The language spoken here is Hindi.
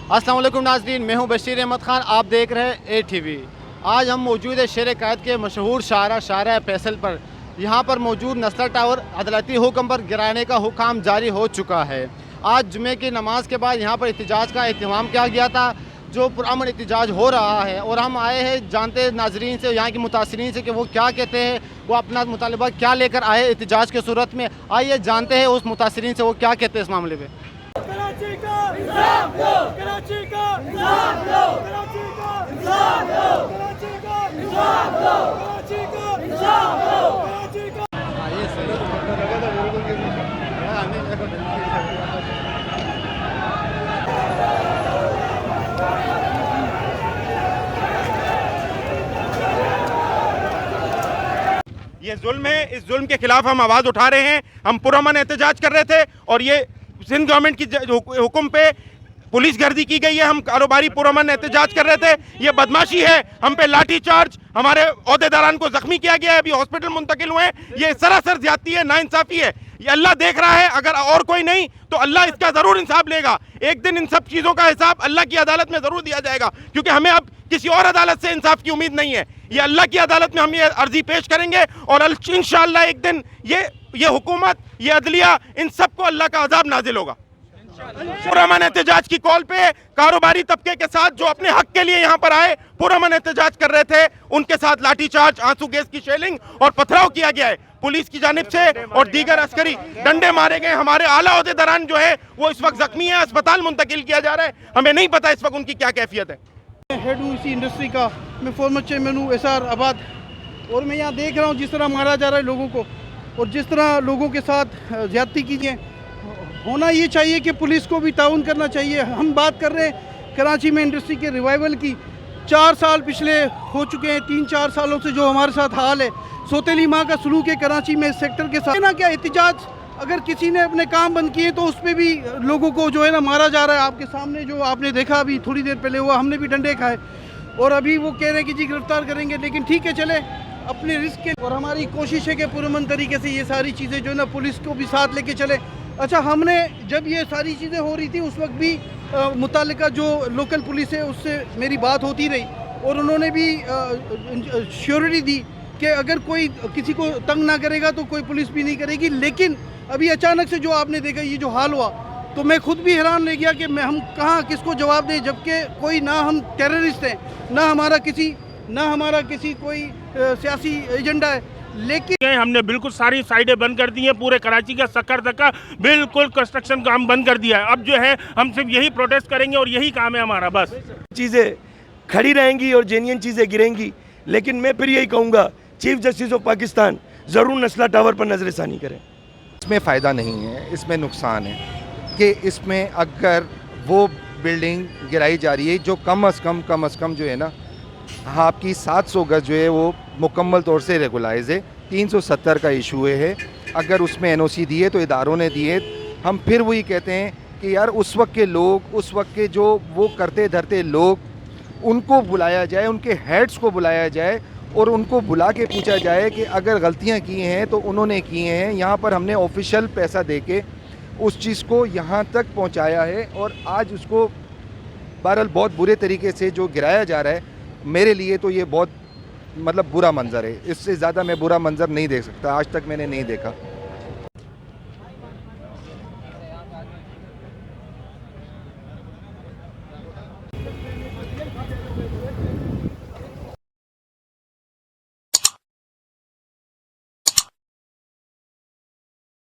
अस्सलाम वालेकुम नाज़रीन, मैं हूं बशीर अहमद ख़ान, आप देख रहे हैं ATV। आज हम मौजूद है शेर कायद के मशहूर शारा फैसल पर। यहाँ पर मौजूद नस्ला टावर अदालती हुक्म पर गिराने का हुक्म जारी हो चुका है। आज जुमे की नमाज के बाद यहाँ पर एहतजाज का अहतमाम किया गया था, जो पुरअमन एहतजाज हो रहा है। और हम आए हैं जानते नाजरीन से, यहाँ के मुतासरीन से कि वो क्या कहते हैं, वो अपना मुतालबा क्या लेकर आए एहतजाज की सूरत में। आइए जानते हैं उस मुतासरीन से वो क्या कहते हैं इस मामले में। कराची का इंसाफ दो, कराची का इंसाफ दो, कराची का इंसाफ दो, कराची का इंसाफ दो, कराची का इंसाफ दो, कराची का। ये जुल्म है, इस जुल्म के खिलाफ हम आवाज़ उठा रहे हैं। हम पुरअमन एहतजाज कर रहे थे और ये सिंध गवर्नमेंट की हुक्म पे पुलिस गर्दी की गई है। हम कारोबारी पुरअमन एहतजाज कर रहे थे। ये बदमाशी है, हम पे लाठी चार्ज, हमारे ओहदेदारान को जख्मी किया गया है, अभी हॉस्पिटल मुंतकिल हुए हैं। ये सरासर ज्यादती है, नाइंसाफी है। ये अल्लाह देख रहा है, अगर और कोई नहीं तो अल्लाह इसका जरूर इंसाफ लेगा। एक दिन इन सब चीज़ों का हिसाब अल्लाह की अदालत में जरूर दिया जाएगा, क्योंकि हमें अब किसी और अदालत से इंसाफ की उम्मीद नहीं है। ये अल्लाह की अदालत में हम ये अर्जी पेश करेंगे और इंशाअल्लाह एक दिन ये हुकूमत, ये अदलिया, इन सबको अल्लाह का अजाब नाजिल होगा। पुरअमन एहतजाज की कॉल पे कारोबारी तबके के साथ जो अपने हक के लिए यहाँ पर आए, पुरअमन एहतजाज कर रहे थे, उनके साथ लाठीचार्ज, आंसू गैस की शेलिंग और पथराव किया गया है पुलिस की जानिब से, और दीगर अस्करी डंडे मारे गए। हमारे आला ओहदेदारान जो है वो इस वक्त जख्मी है, अस्पताल मुंतकिल किया जा रहा है। हमें नहीं पता इस वक्त उनकी क्या कैफियत है। हेड हूँ इसी इंडस्ट्री का, मैं फॉर्मर चेयरमैन हूँ SR आबाद। और मैं यहाँ देख रहा हूँ जिस तरह मारा जा रहा है लोगों को और जिस तरह लोगों के साथ ज़्यादती की है। होना ये चाहिए कि पुलिस को भी ताउन करना चाहिए। हम बात कर रहे हैं कराची में इंडस्ट्री के रिवाइवल की। 4 साल पिछले हो चुके हैं, 3-4 सालों से जो हमारे साथ हाल है, सौतेली माँ का सलूक है कराची में इस सेक्टर के साथ ना। क्या एहतजाज, अगर किसी ने अपने काम बंद किए तो उस पर भी लोगों को जो है ना मारा जा रहा है। आपके सामने जो आपने देखा अभी थोड़ी देर पहले हुआ, हमने भी डंडे खाए और अभी वो कह रहे हैं कि जी गिरफ्तार करेंगे। लेकिन ठीक है, चले अपने रिस्क के। और हमारी कोशिश है कि पुरअमन तरीके से ये सारी चीज़ें जो है ना पुलिस को भी साथ लेके चले। अच्छा, हमने जब ये सारी चीज़ें हो रही थी उस वक्त भी मुतालिका जो लोकल पुलिस है उससे मेरी बात होती रही और उन्होंने भी श्योरिटी दी कि अगर कोई किसी को तंग ना करेगा तो कोई पुलिस भी नहीं करेगी। लेकिन अभी अचानक से जो आपने देखा ये जो हाल हुआ, तो मैं खुद भी हैरान रह गया कि हम कहाँ किसको जवाब दें, जबकि कोई ना हम टेररिस्ट हैं, ना हमारा किसी कोई सियासी एजेंडा है। लेकिन हमने बिल्कुल सारी साइडें बंद कर दी हैं। पूरे कराची का सक्कर तक का बिल्कुल कंस्ट्रक्शन काम बंद कर दिया है। अब जो है हम सिर्फ यही प्रोटेस्ट करेंगे और यही काम है हमारा। बस चीज़ें खड़ी रहेंगी और जेन्युइन चीज़ें गिरेंगी। लेकिन मैं फिर यही कहूँगा, चीफ जस्टिस ऑफ पाकिस्तान ज़रूर नस्ला टावर पर नज़रसानी करें। इसमें फ़ायदा नहीं है, इसमें नुकसान है कि इसमें अगर वो बिल्डिंग गिराई जा रही है जो कम अज़ कम जो है ना, हाँ, आपकी 700 गज जो है वो मुकम्मल तौर से रेगुलाइज है। 370 का इशू है। अगर उसमें NOC दिए तो इदारों ने दिए। हम फिर वही कहते हैं कि यार उस वक्त के लोग, उस वक्त के जो वो करते धरते लोग, उनको बुलाया जाए, उनके हेड्स को बुलाया जाए और उनको बुला के पूछा जाए कि अगर गलतियां की हैं तो उन्होंने की हैं। यहाँ पर हमने ऑफिशियल पैसा देके उस चीज़ को यहाँ तक पहुँचाया है और आज उसको बहरहाल बहुत बुरे तरीके से जो गिराया जा रहा है, मेरे लिए तो ये बहुत मतलब बुरा मंज़र है। इससे ज़्यादा मैं बुरा मंज़र नहीं देख सकता, आज तक मैंने नहीं देखा।